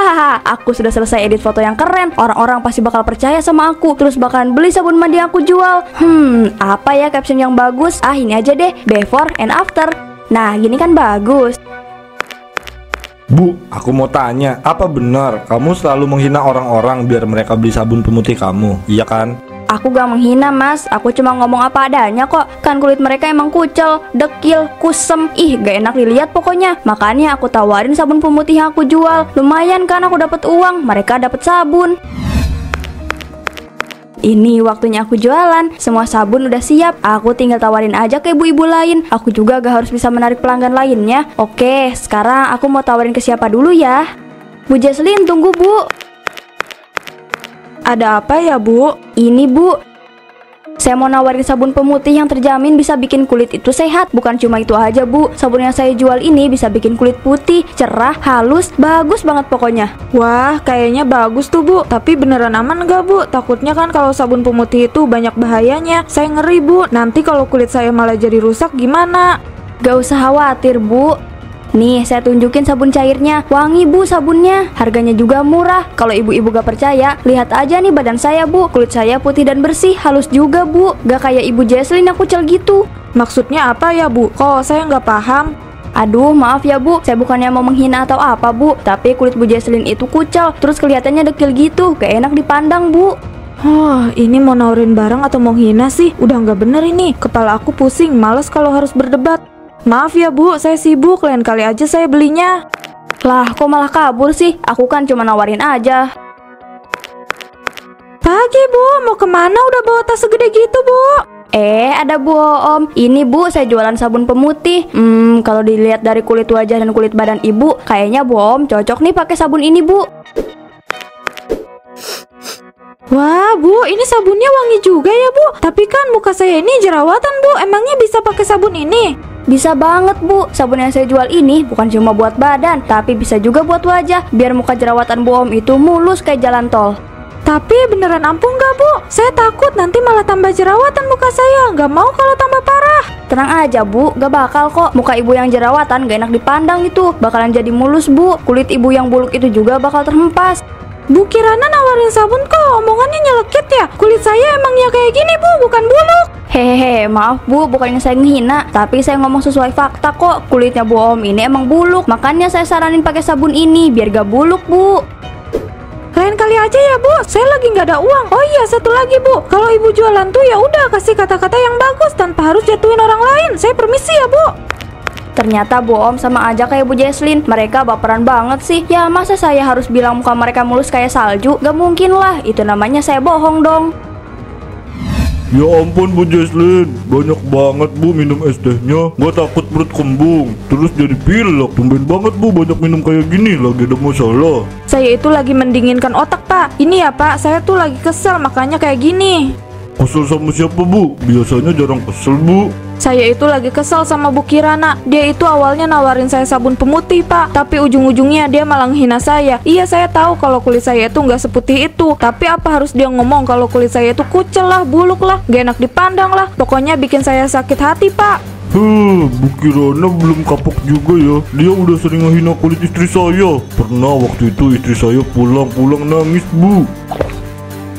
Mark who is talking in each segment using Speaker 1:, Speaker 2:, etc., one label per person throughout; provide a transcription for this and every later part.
Speaker 1: Hahaha, aku sudah selesai edit foto yang keren. Orang-orang pasti bakal percaya sama aku, terus bakalan beli sabun mandi yang aku jual. Apa ya caption yang bagus? Ini aja deh, before and after. Nah, gini kan bagus.
Speaker 2: Bu, aku mau tanya, apa benar kamu selalu menghina orang-orang biar mereka beli sabun pemutih kamu? Iya kan?
Speaker 1: Aku gak menghina mas, aku cuma ngomong apa adanya kok. Kan kulit mereka emang kucel, dekil, kusem. Gak enak dilihat pokoknya. Makanya aku tawarin sabun pemutih yang aku jual. Lumayan kan aku dapat uang, mereka dapat sabun. Ini waktunya aku jualan. Semua sabun udah siap, aku tinggal tawarin aja ke ibu-ibu lain. Aku juga gak harus bisa menarik pelanggan lainnya. Oke, sekarang aku mau tawarin ke siapa dulu ya? Bu Jesslyn, tunggu bu.
Speaker 3: Ada apa ya bu?
Speaker 1: Ini bu, saya mau nawarin sabun pemutih yang terjamin bisa bikin kulit itu sehat. Bukan cuma itu aja bu, sabun yang saya jual ini bisa bikin kulit putih, cerah, halus, bagus banget pokoknya.
Speaker 3: Wah, kayaknya bagus tuh bu. Tapi beneran aman gak bu? Takutnya kan kalau sabun pemutih itu banyak bahayanya. Saya ngeri bu, nanti kalau kulit saya malah jadi rusak gimana?
Speaker 1: Gak usah khawatir bu. Nih, saya tunjukin sabun cairnya. Wangi bu sabunnya. Harganya juga murah. Kalau ibu-ibu gak percaya, lihat aja nih badan saya bu. Kulit saya putih dan bersih, halus juga bu. Gak kayak ibu Jesslyn yang kucel gitu.
Speaker 3: Maksudnya apa ya bu? Kok saya nggak paham?
Speaker 1: Aduh, maaf ya bu, saya bukannya mau menghina atau apa bu, tapi kulit bu Jesslyn itu kucel, terus kelihatannya dekil gitu, gak enak dipandang bu.
Speaker 3: Ini mau nawarin barang atau mau hina sih? Udah nggak bener ini. Kepala aku pusing, males kalau harus berdebat. Maaf ya bu, saya sibuk, lain kali aja saya belinya.
Speaker 1: Lah, kok malah kabur sih? Aku kan cuma nawarin aja.
Speaker 3: Pagi bu, mau kemana udah bawa tas segede gitu bu?
Speaker 1: Ada bu om. Ini bu, saya jualan sabun pemutih. Kalau dilihat dari kulit wajah dan kulit badan ibu, kayaknya bu om cocok nih pakai sabun ini bu.
Speaker 3: Wah bu, ini sabunnya wangi juga ya bu. Tapi kan muka saya ini jerawatan bu, emangnya bisa pakai sabun ini?
Speaker 1: Bisa banget bu, sabun yang saya jual ini bukan cuma buat badan, tapi bisa juga buat wajah, biar muka jerawatan bu om itu mulus kayak jalan tol.
Speaker 3: Tapi beneran ampuh nggak bu? Saya takut nanti malah tambah jerawatan muka saya. Nggak mau kalau tambah parah.
Speaker 1: Tenang aja bu, gak bakal kok. Muka ibu yang jerawatan gak enak dipandang itu, bakalan jadi mulus bu. Kulit ibu yang buluk itu juga bakal terhempas.
Speaker 3: Bu Kirana nawarin sabun kok omongannya nyelekit ya? Kulit saya emangnya kayak gini bu, bukan buluk.
Speaker 1: Hehehe, maaf bu, bukannya saya ngehina, tapi saya ngomong sesuai fakta kok. Kulitnya bu om ini emang buluk, makanya saya saranin pakai sabun ini biar gak buluk bu.
Speaker 3: Lain kali aja ya bu, saya lagi nggak ada uang. Oh iya, satu lagi bu, kalau ibu jualan tuh ya udah kasih kata-kata yang bagus tanpa harus jatuhin orang lain. Saya permisi ya bu.
Speaker 1: Ternyata bu om sama aja kayak bu Jesslyn, mereka baperan banget sih. Ya masa saya harus bilang muka mereka mulus kayak salju? Gak mungkin lah, itu namanya saya bohong dong.
Speaker 2: Ya ampun Bu Jesslyn, banyak banget Bu minum es tehnya. Gak takut perut kembung, terus jadi pilek. Tumben banget Bu banyak minum kayak gini, lagi ada masalah.
Speaker 3: Saya itu lagi mendinginkan otak pak. Ini ya pak, saya tuh lagi kesel makanya kayak gini.
Speaker 2: Kesel sama siapa Bu? Biasanya jarang kesel Bu.
Speaker 3: Saya itu lagi kesel sama Bu Kirana. Dia itu awalnya nawarin saya sabun pemutih pak, tapi ujung-ujungnya dia malah menghina saya. Iya saya tahu kalau kulit saya itu nggak seputih itu, tapi apa harus dia ngomong kalau kulit saya itu kucel lah, buluk lah, gak enak dipandang lah. Pokoknya bikin saya sakit hati pak.
Speaker 2: Bu Kirana belum kapok juga ya. Dia udah sering menghina kulit istri saya. Pernah waktu itu istri saya pulang-pulang nangis Bu.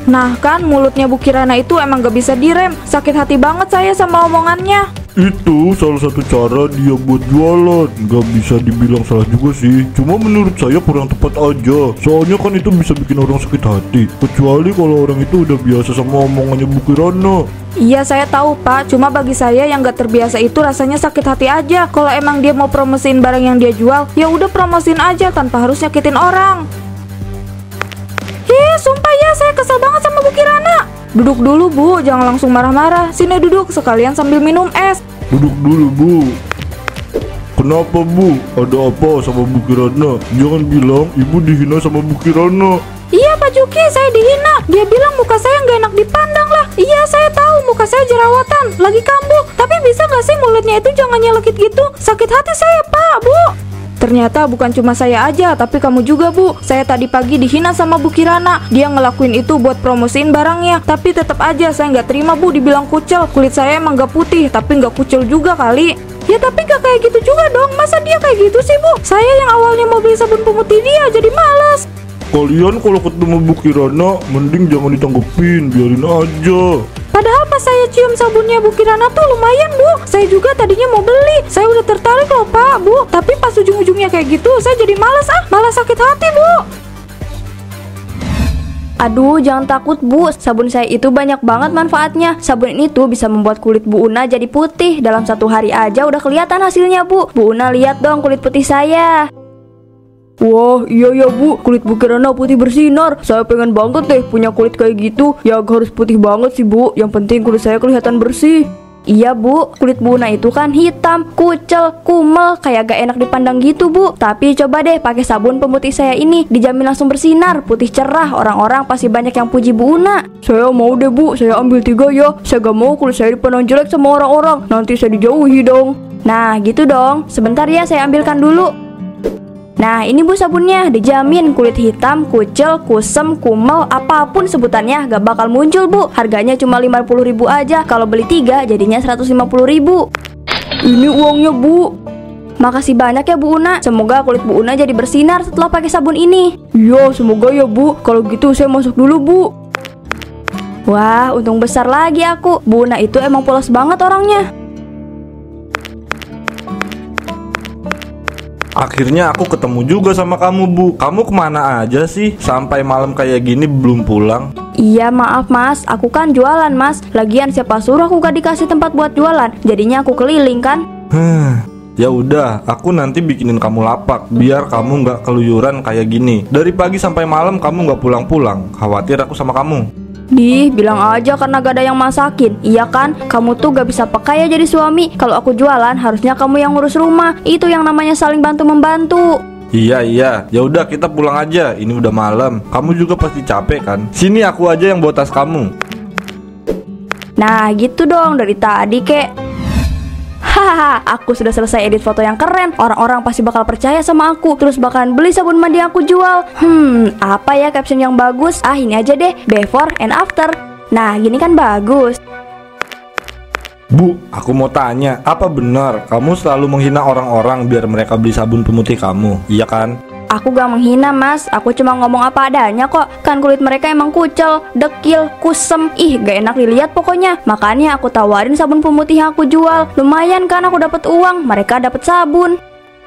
Speaker 3: Nah kan mulutnya Bu Kirana itu emang gak bisa direm. Sakit hati banget saya sama omongannya.
Speaker 2: Itu salah satu cara dia buat jualan. Gak bisa dibilang salah juga sih, cuma menurut saya kurang tepat aja. Soalnya kan itu bisa bikin orang sakit hati, kecuali kalau orang itu udah biasa sama omongannya Bu Kirana.
Speaker 3: Iya saya tahu pak, cuma bagi saya yang gak terbiasa itu rasanya sakit hati aja. Kalau emang dia mau promosiin barang yang dia jual, ya udah promosiin aja tanpa harus nyakitin orang. Sumpah ya, saya kesel banget sama Bu Kirana. Duduk dulu Bu, jangan langsung marah-marah. Sini duduk, sekalian sambil minum es.
Speaker 2: Duduk dulu Bu. Kenapa Bu? Ada apa sama Bu Kirana? Jangan bilang ibu dihina sama Bu Kirana.
Speaker 3: Iya Pak Juki, saya dihina. Dia bilang muka saya nggak enak dipandang lah. Iya saya tahu muka saya jerawatan, lagi kambuh. Tapi bisa nggak sih mulutnya itu jangan nyelekit gitu? Sakit hati saya Pak, Bu. Ternyata bukan cuma saya aja, tapi kamu juga, Bu. Saya tadi pagi dihina sama Bu Kirana. Dia ngelakuin itu buat promosiin barangnya. Tapi tetap aja saya nggak terima, Bu, dibilang kucel. Kulit saya emang nggak putih, tapi nggak kucel juga kali. Ya tapi gak kayak gitu juga dong. Masa dia kayak gitu sih, Bu? Saya yang awalnya mau beli sabun pemutih dia jadi malas.
Speaker 2: Kalian kalau ketemu Bu Kirana, mending jangan ditanggepin, biarin aja.
Speaker 3: Padahal pas saya cium sabunnya Bu Kirana tuh lumayan, Bu. Saya juga tadinya mau beli. Saya udah tertarik loh, Pak, Bu. Tapi pas ujung-ujungnya kayak gitu, saya jadi malas malah sakit hati, Bu.
Speaker 1: Aduh, jangan takut, Bu. Sabun saya itu banyak banget manfaatnya. Sabun ini tuh bisa membuat kulit Bu Una jadi putih. Dalam 1 hari aja udah kelihatan hasilnya, Bu. Bu Una, lihat dong kulit putih saya. Wah, iya ya, Bu. Kulit Bu Kirana putih bersinar. Saya pengen banget deh punya kulit kayak gitu. Ya harus putih banget sih, Bu. Yang penting kulit saya kelihatan bersih. Iya, Bu, kulit Bu Una itu kan hitam, kucel, kumel, kayak gak enak dipandang gitu, Bu. Tapi coba deh pakai sabun pemutih saya ini, dijamin langsung bersinar, putih cerah. Orang-orang pasti banyak yang puji Bu Una. Saya mau deh, Bu, saya ambil 3 ya. Saya gak mau kulit saya dipandang jelek sama orang-orang. Nanti saya dijauhi dong. Nah, gitu dong. Sebentar ya, saya ambilkan dulu. Nah, ini, Bu, sabunnya. Dijamin kulit hitam, kucel, kusem, kumel, apapun sebutannya gak bakal muncul, Bu. Harganya cuma 50.000 aja. Kalau beli 3 jadinya 150.000. Ini uangnya, Bu. Makasih banyak ya, Bu Una. Semoga kulit Bu Una jadi bersinar setelah pakai sabun ini. Iya, semoga ya, Bu. Kalau gitu saya masuk dulu, Bu. Wah, untung besar lagi aku. Bu Una itu emang polos banget orangnya.
Speaker 2: Akhirnya aku ketemu juga sama kamu, Bu. Kamu kemana aja sih? Sampai malam kayak gini belum pulang?
Speaker 1: Iya, maaf, Mas. Aku kan jualan, Mas. Lagian siapa suruh aku gak dikasih tempat buat jualan. Jadinya aku keliling kan.
Speaker 2: Ya udah, aku nanti bikinin kamu lapak biar kamu nggak keluyuran kayak gini. Dari pagi sampai malam kamu nggak pulang-pulang. Khawatir aku sama kamu.
Speaker 1: Dih, bilang aja karena gak ada yang masakin. Iya kan? Kamu tuh gak bisa pakai ya jadi suami. Kalau aku jualan, harusnya kamu yang ngurus rumah. Itu yang namanya saling bantu-membantu.
Speaker 2: Iya, ya udah kita pulang aja. Ini udah malam. Kamu juga pasti capek kan? Sini aku aja yang bawa tas kamu.
Speaker 1: Nah, gitu dong dari tadi, kek. Hahaha, aku sudah selesai edit foto yang keren. Orang-orang pasti bakal percaya sama aku. Terus bakalan beli sabun mandi yang aku jual. Apa ya caption yang bagus? Ah, ini aja deh, before and after. Nah, gini kan bagus.
Speaker 2: Bu, aku mau tanya, apa benar kamu selalu menghina orang-orang biar mereka beli sabun pemutih kamu? Iya kan?
Speaker 1: Aku gak menghina, Mas. Aku cuma ngomong apa adanya kok. Kan kulit mereka emang kucel, dekil, kusem. Ih, gak enak dilihat pokoknya. Makanya aku tawarin sabun pemutih yang aku jual. Lumayan kan aku dapat uang, mereka dapat sabun.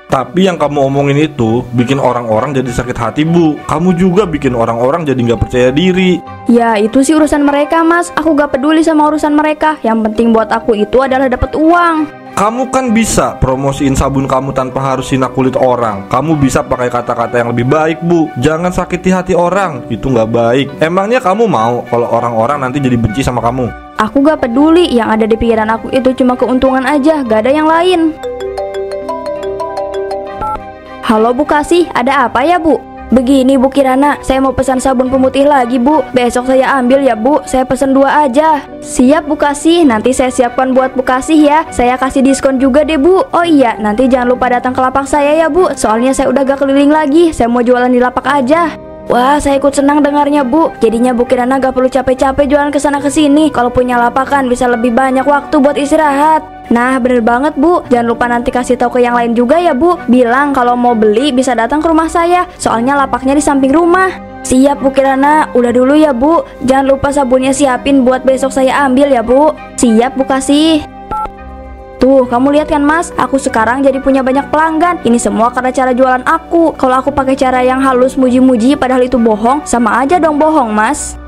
Speaker 2: Tapi yang kamu omongin itu bikin orang-orang jadi sakit hati, Bu. Kamu juga bikin orang-orang jadi nggak percaya diri.
Speaker 1: Ya, itu sih urusan mereka, Mas. Aku gak peduli sama urusan mereka. Yang penting buat aku itu adalah dapat uang.
Speaker 2: Kamu kan bisa promosiin sabun kamu tanpa harus hina kulit orang. Kamu bisa pakai kata-kata yang lebih baik, Bu. Jangan sakiti hati orang, itu nggak baik. Emangnya kamu mau kalau orang-orang nanti jadi benci sama kamu?
Speaker 1: Aku gak peduli, yang ada di pikiran aku itu cuma keuntungan aja, gak ada yang lain. Halo Bu Kasih, ada apa ya, Bu? Begini Bu Kirana, saya mau pesan sabun pemutih lagi, Bu. Besok saya ambil ya, Bu. Saya pesan 2 aja. Siap Bu Kasih, nanti saya siapkan buat Bu Kasih ya. Saya kasih diskon juga deh, Bu. Oh iya, nanti jangan lupa datang ke lapak saya ya, Bu. Soalnya saya udah gak keliling lagi. Saya mau jualan di lapak aja. Wah, saya ikut senang dengarnya, Bu. Jadinya Bu Kirana gak perlu capek-capek jualan kesana kesini. Kalau punya lapak kan bisa lebih banyak waktu buat istirahat. Nah, bener banget, Bu. Jangan lupa nanti kasih tahu ke yang lain juga ya, Bu. Bilang kalau mau beli bisa datang ke rumah saya. Soalnya lapaknya di samping rumah. Siap Bu Kirana, udah dulu ya, Bu. Jangan lupa sabunnya siapin buat besok saya ambil ya, Bu. Siap Bu Kasih. Tuh, kamu lihat kan, Mas? Aku sekarang jadi punya banyak pelanggan. Ini semua karena cara jualan aku. Kalau aku pakai cara yang halus muji-muji padahal itu bohong, sama aja dong bohong, Mas.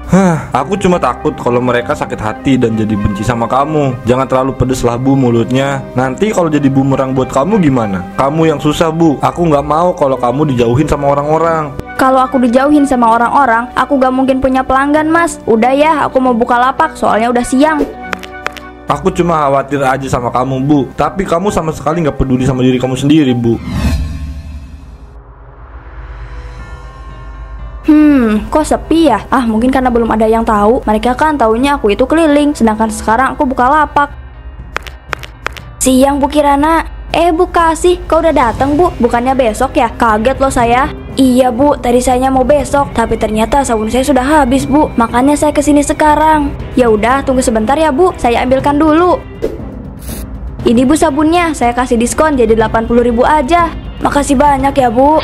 Speaker 2: Aku cuma takut kalau mereka sakit hati dan jadi benci sama kamu. Jangan terlalu pedes lah, Bu, mulutnya. Nanti kalau jadi bumerang buat kamu gimana? Kamu yang susah, Bu. Aku nggak mau kalau kamu dijauhin sama orang-orang.
Speaker 1: Kalau aku dijauhin sama orang-orang, aku gak mungkin punya pelanggan, Mas. Udah ya, aku mau buka lapak, soalnya udah siang.
Speaker 2: Aku cuma khawatir aja sama kamu, Bu. Tapi kamu sama sekali nggak peduli sama diri kamu sendiri, Bu.
Speaker 1: Kok sepi ya? Ah, mungkin karena belum ada yang tahu. Mereka kan taunya aku itu keliling, sedangkan sekarang aku buka lapak. Siang Bu Kirana. Bu kasih, kau udah datang Bu? Bukannya besok ya? Kaget loh saya. Iya Bu, tadi saya mau besok, tapi ternyata sabun saya sudah habis Bu. Makanya saya kesini sekarang. Ya udah, tunggu sebentar ya Bu, saya ambilkan dulu. Ini Bu sabunnya, saya kasih diskon jadi 80.000 aja. Makasih banyak ya Bu.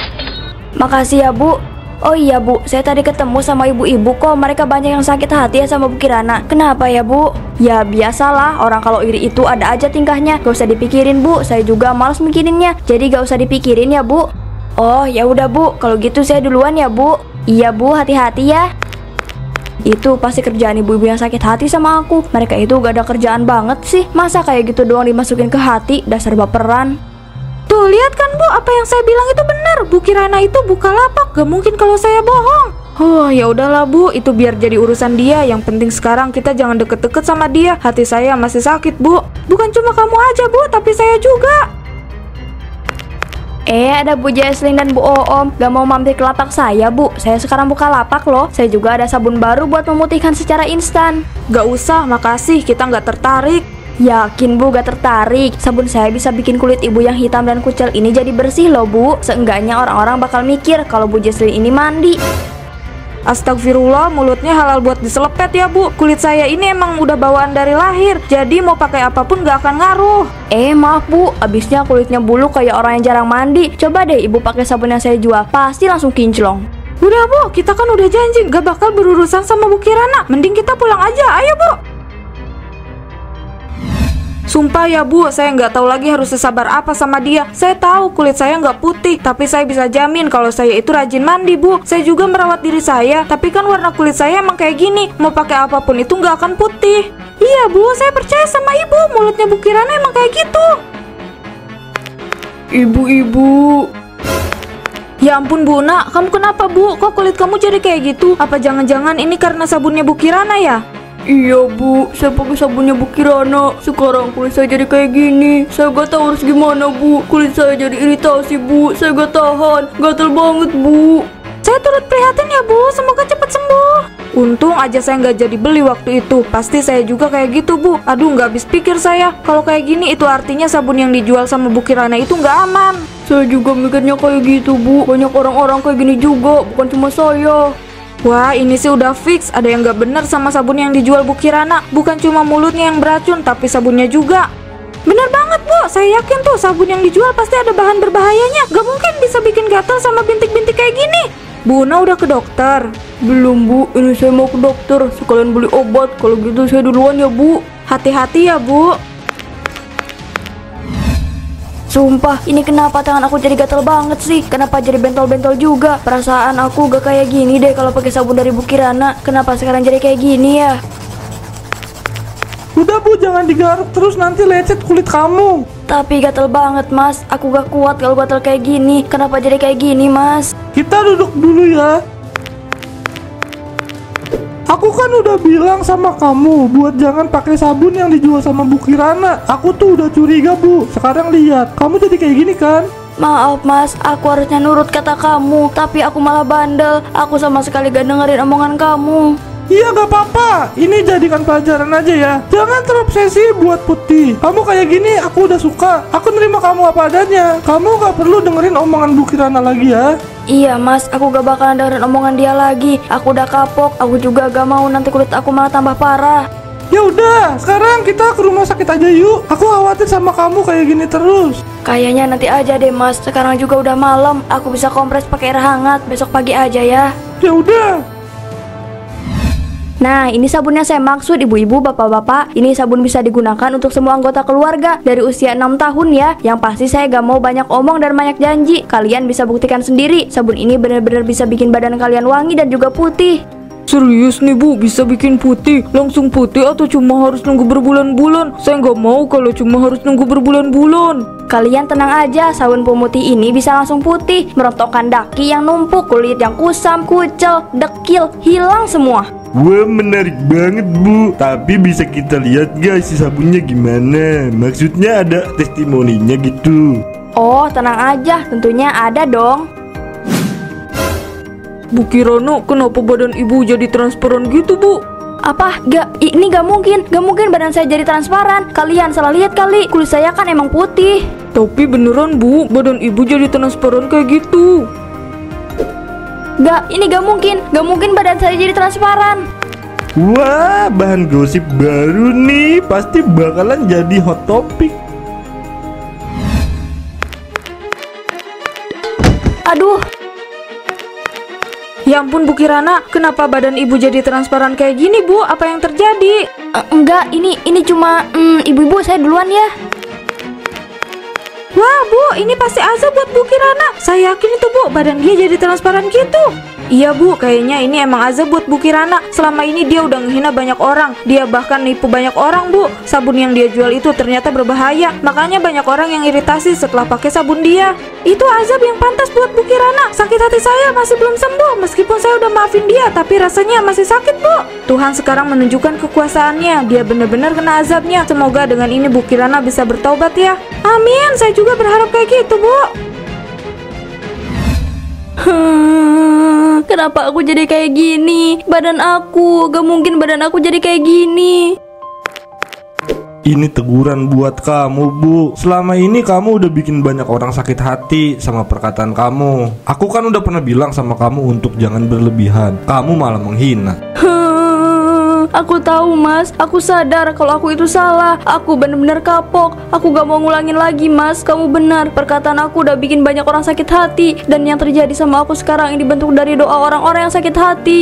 Speaker 1: Makasih ya Bu. Oh iya Bu, saya tadi ketemu sama ibu-ibu kok. Mereka banyak yang sakit hati ya sama Bu Kirana. Kenapa ya Bu? Ya biasalah, orang kalau iri itu ada aja tingkahnya. Gak usah dipikirin Bu, saya juga males mikirinnya. Jadi gak usah dipikirin ya Bu. Oh ya udah Bu, kalau gitu saya duluan ya Bu. Iya Bu, hati-hati ya. Itu pasti kerjaan ibu-ibu yang sakit hati sama aku. Mereka itu gak ada kerjaan banget sih. Masa kayak gitu doang dimasukin ke hati, dasar baperan.
Speaker 3: Tuh lihat kan Bu, apa yang saya bilang itu benar. Bu Kirana itu buka lapak, gak mungkin kalau saya bohong. Ya udahlah Bu, itu biar jadi urusan dia. Yang penting sekarang kita jangan deket-deket sama dia. Hati saya masih sakit Bu. Bukan cuma kamu aja Bu, tapi saya juga.
Speaker 1: Ada Bu Jesslyn dan Bu Oom. Gak mau mampir ke lapak saya Bu. Saya sekarang buka lapak loh. Saya juga ada sabun baru buat memutihkan secara instan.
Speaker 3: Gak usah, makasih, kita gak tertarik.
Speaker 1: Yakin Bu gak tertarik? Sabun saya bisa bikin kulit ibu yang hitam dan kucel ini jadi bersih loh Bu. Seenggaknya orang-orang bakal mikir kalau Bu Jesslyn ini mandi.
Speaker 3: Astagfirullah, mulutnya halal buat diselepet ya Bu. Kulit saya ini emang udah bawaan dari lahir, jadi mau pakai apapun gak akan ngaruh.
Speaker 1: Maaf Bu, abisnya kulitnya bulu kayak orang yang jarang mandi. Coba deh Ibu pakai sabun yang saya jual, pasti langsung kinclong.
Speaker 3: Udah Bu, kita kan udah janji gak bakal berurusan sama Bu Kirana. Mending kita pulang aja, ayo Bu. Sumpah ya Bu, saya nggak tahu lagi harus sesabar apa sama dia. Saya tahu kulit saya nggak putih, tapi saya bisa jamin kalau saya itu rajin mandi Bu. Saya juga merawat diri saya, tapi kan warna kulit saya emang kayak gini. Mau pakai apapun itu nggak akan putih. Iya Bu, saya percaya sama Ibu. Mulutnya Bu Kirana emang kayak gitu.
Speaker 1: Ibu-ibu.
Speaker 3: Ya ampun Bu Nak, kamu kenapa Bu? Kok kulit kamu jadi kayak gitu? Apa jangan-jangan ini karena sabunnya Bu Kirana ya?
Speaker 1: Iya Bu, saya pakai sabunnya Bu Kirana. Sekarang kulit saya jadi kayak gini. Saya gak tahu harus gimana Bu. Kulit saya jadi iritasi Bu. Saya gak tahan, gatel banget Bu.
Speaker 3: Saya turut prihatin ya Bu, semoga cepat sembuh. Untung aja saya nggak jadi beli waktu itu. Pasti saya juga kayak gitu Bu. Aduh, nggak habis pikir saya. Kalau kayak gini itu artinya sabun yang dijual sama Bu Kirana itu nggak aman.
Speaker 1: Saya juga mikirnya kayak gitu Bu. Banyak orang-orang kayak gini juga, bukan cuma saya.
Speaker 3: Wah, ini sih udah fix. Ada yang gak bener sama sabun yang dijual Bu Kirana. Bukan cuma mulutnya yang beracun, tapi sabunnya juga. Bener banget Bu, saya yakin tuh sabun yang dijual pasti ada bahan berbahayanya. Gak mungkin bisa bikin gatal sama bintik-bintik kayak gini. Bu Una udah ke dokter?
Speaker 1: Belum Bu, ini saya mau ke dokter. Sekalian beli obat, kalau gitu saya duluan ya Bu.
Speaker 3: Hati-hati ya Bu.
Speaker 1: Sumpah, ini kenapa tangan aku jadi gatel banget sih? Kenapa jadi bentol-bentol juga? Perasaan aku gak kayak gini deh kalau pakai sabun dari Bu Kirana. Kenapa sekarang jadi kayak gini ya?
Speaker 4: Udah Bu, jangan digaruk terus, nanti lecet kulit kamu.
Speaker 1: Tapi gatel banget Mas. Aku gak kuat kalau gatel kayak gini. Kenapa jadi kayak gini Mas?
Speaker 4: Kita duduk dulu ya. Aku kan udah bilang sama kamu buat jangan pakai sabun yang dijual sama Bu Kirana. Aku tuh udah curiga Bu. Sekarang lihat, kamu jadi kayak gini kan?
Speaker 1: Maaf Mas, aku harusnya nurut kata kamu. Tapi aku malah bandel. Aku sama sekali gak dengerin omongan kamu.
Speaker 4: Iya gak apa-apa, ini jadikan pelajaran aja ya. Jangan terobsesi buat putih. Kamu kayak gini aku udah suka. Aku nerima kamu apa adanya. Kamu gak perlu dengerin omongan Bu Kirana lagi ya.
Speaker 1: Iya Mas, aku gak bakalan dengerin omongan dia lagi. Aku udah kapok, aku juga gak mau nanti kulit aku malah tambah parah.
Speaker 4: Ya udah, sekarang kita ke rumah sakit aja yuk. Aku khawatir sama kamu kayak gini terus.
Speaker 1: Kayaknya nanti aja deh Mas. Sekarang juga udah malam. Aku bisa kompres pakai air hangat. Besok pagi aja ya.
Speaker 4: Ya udah.
Speaker 1: Nah, ini sabunnya saya maksud ibu-ibu, bapak-bapak. Ini sabun bisa digunakan untuk semua anggota keluarga dari usia 6 tahun ya. Yang pasti saya gak mau banyak omong dan banyak janji. Kalian bisa buktikan sendiri. Sabun ini benar-benar bisa bikin badan kalian wangi dan juga putih.
Speaker 3: Serius nih Bu, bisa bikin putih? Langsung putih atau cuma harus nunggu berbulan-bulan? Saya nggak mau kalau cuma harus nunggu berbulan-bulan.
Speaker 1: Kalian tenang aja, sabun pemutih ini bisa langsung putih. Merontokkan daki yang numpuk, kulit yang kusam, kucel, dekil, hilang semua.
Speaker 2: Wah, menarik banget Bu. Tapi bisa kita lihat guys si sabunnya gimana? Maksudnya ada testimoninya gitu.
Speaker 1: Oh, tenang aja, tentunya ada dong.
Speaker 3: Bu Kirana, kenapa badan ibu jadi transparan gitu Bu?
Speaker 1: Apa? Ini gak mungkin badan saya jadi transparan. Kalian salah lihat kali, kulit saya kan emang putih.
Speaker 3: Tapi beneran Bu, badan ibu jadi transparan kayak gitu.
Speaker 1: Gak, ini gak mungkin badan saya jadi transparan.
Speaker 4: Wah, bahan gosip baru nih, pasti bakalan jadi hot topic.
Speaker 1: Aduh,
Speaker 3: Ya ampun Bu Kirana, kenapa badan ibu jadi transparan kayak gini Bu? Apa yang terjadi?
Speaker 1: enggak, ini cuma ibu-ibu, saya duluan ya.
Speaker 3: Wah Bu, ini pasti azab buat Bu Kirana. Saya yakin itu Bu, badan dia jadi transparan gitu. Iya Bu, kayaknya ini emang azab buat Bu Kirana. Selama ini dia udah ngehina banyak orang. Dia bahkan nipu banyak orang Bu. Sabun yang dia jual itu ternyata berbahaya. Makanya banyak orang yang iritasi setelah pakai sabun dia. Itu azab yang pantas buat Bu Kirana. Sakit hati saya masih belum sembuh. Meskipun saya udah maafin dia, tapi rasanya masih sakit Bu. Tuhan sekarang menunjukkan kekuasaannya. Dia benar-benar kena azabnya. Semoga dengan ini Bu Kirana bisa bertaubat ya. Amin, saya juga berharap kayak gitu Bu.
Speaker 1: Kenapa aku jadi kayak gini? Badan aku, gak mungkin badan aku jadi kayak gini.
Speaker 4: Ini teguran buat kamu Bu. Selama ini kamu udah bikin banyak orang sakit hati sama perkataan kamu. Aku kan udah pernah bilang sama kamu untuk jangan berlebihan. Kamu malah menghina.
Speaker 1: Aku tahu Mas, aku sadar kalau aku itu salah. Aku benar-benar kapok. Aku gak mau ngulangin lagi Mas. Kamu benar, perkataan aku udah bikin banyak orang sakit hati. Dan yang terjadi sama aku sekarang ini dibentuk dari doa orang-orang yang sakit hati.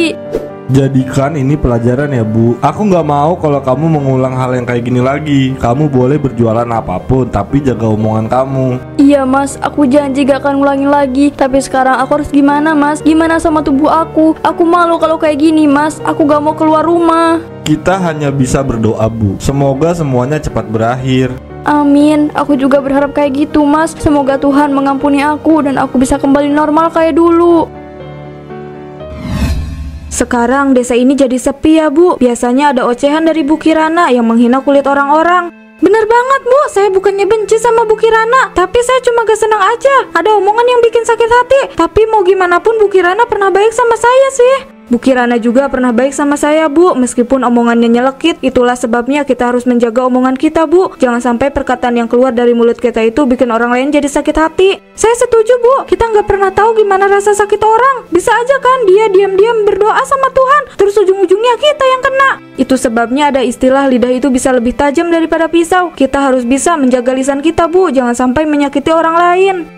Speaker 4: Jadikan ini pelajaran ya Bu. Aku nggak mau kalau kamu mengulang hal yang kayak gini lagi. Kamu boleh berjualan apapun, tapi jaga omongan kamu.
Speaker 1: Iya Mas, aku janji gak akan ngulangin lagi. Tapi sekarang aku harus gimana Mas? Gimana sama tubuh aku? Aku malu kalau kayak gini Mas. Aku gak mau keluar rumah.
Speaker 4: Kita hanya bisa berdoa Bu. Semoga semuanya cepat berakhir.
Speaker 1: Amin, aku juga berharap kayak gitu Mas. Semoga Tuhan mengampuni aku dan aku bisa kembali normal kayak dulu.
Speaker 3: Sekarang desa ini jadi sepi ya Bu. Biasanya ada ocehan dari Bu Kirana yang menghina kulit orang-orang. Bener banget Bu, saya bukannya benci sama Bu Kirana, tapi saya cuma gak senang aja. Ada omongan yang bikin sakit hati. Tapi mau gimana pun Bu Kirana pernah baik sama saya sih. Bu Kirana juga pernah baik sama saya Bu, meskipun omongannya nyelekit. Itulah sebabnya kita harus menjaga omongan kita Bu. Jangan sampai perkataan yang keluar dari mulut kita itu bikin orang lain jadi sakit hati. Saya setuju Bu, kita nggak pernah tahu gimana rasa sakit orang. Bisa aja kan dia diam-diam berdoa sama Tuhan, terus ujung-ujungnya kita yang kena. Itu sebabnya ada istilah lidah itu bisa lebih tajam daripada pisau. Kita harus bisa menjaga lisan kita Bu, jangan sampai menyakiti orang lain.